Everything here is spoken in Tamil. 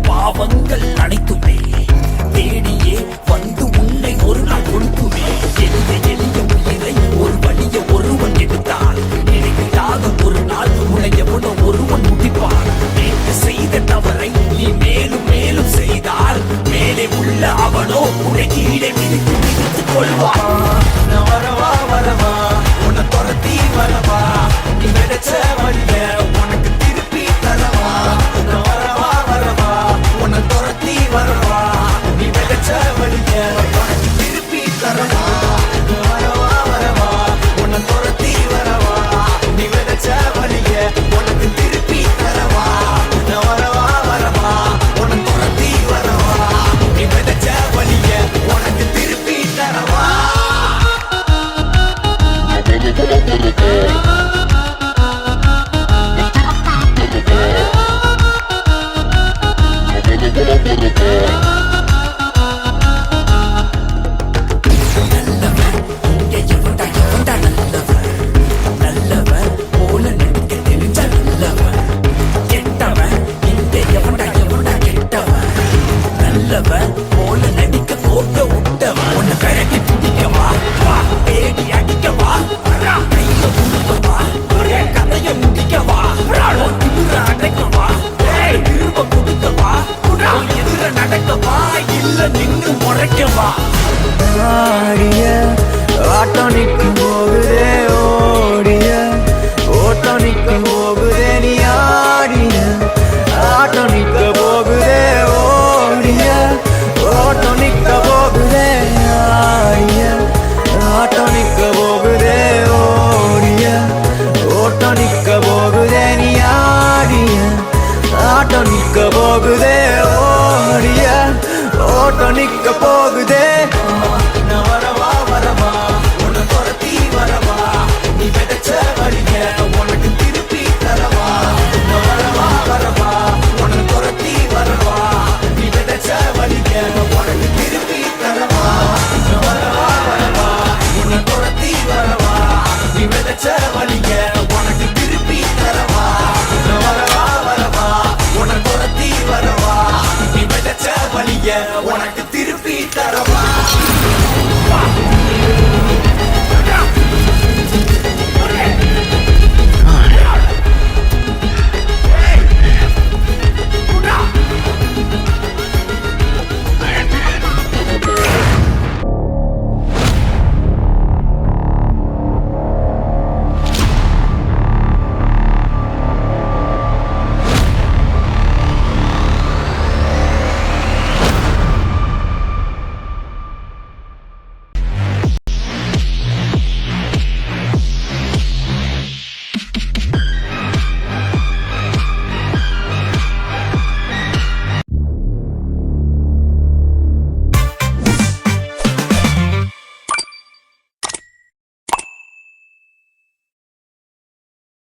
பாவங்கள் அனைத்துமே தேடியே வந்து உன்னை ஒரு நாள் கொடுத்துமே. எளிய எளிய உயிரை ஒரு வழிய ஒருவன் எடுத்தால் நினைவில்லாத ஒரு நாள் உன்னை எவனோ ஒருவன் முடிப்பான். நேற்று செய்த தவறை நீ மேலும் மேலும் செய்தால் மேலே உள்ள அவனோ உன்னை கீழே மிதித்து மிதித்துக் கொள்வான். வரவா வரவா உன்னை துரத்தி வரவா நீ விதைச்ச வழிய உனக்கு திருப்பி தரவா. வரவா வரவா உன்னை துரத்தி வரவா நீ விதைச்ச வழிய உனக்கு திருப்பி தரவா. வரவா வரவா உன்னை துரத்தி வரவா நீ விதைச்ச வழிய உனக்கு திருப்பி தரவா. வரவா வரவா உன்னை துரத்தி வரவா நீ விதைச்ச வழிய உனக்கு திருப்பி தரவா. ஆட்டம் நிற்கும் போகுதே ஓடிய ஓட்டம் நிற்கும் போகுதே நீ ஆடிய ஆட்டம் நிற்க போகுதே ஓடிய ஓட்டம் நிற்க போகுதே ஆடிய ஆட்டம் நிற்க போகுதே ஓடிய ஓட்டம் நிற்க போகுதே நீ ஆடிய ஆட்டம் நிற்க போகுதே ஓடிய ஓட்டம் நிற்க போகுதே. வரவா வரவா உன்னை துரத்தி வரவா நீ விதைச்ச வழிய உனக்கு திருப்பி தரவா. வரவா வரவா உன்னை துரத்தி வரவா நீ விதைச்ச வழிய உனக்கு திருப்பி தரவா. வரவா வரவா உன்னை துரத்தி வரவா நீ விதைச்ச வழிய உனக்கு திருப்பி தரவா. வரவா வரவா உன்னை துரத்தி வரவா நீ விதைச்ச வழிய உனக்கு திருப்பி தரவா.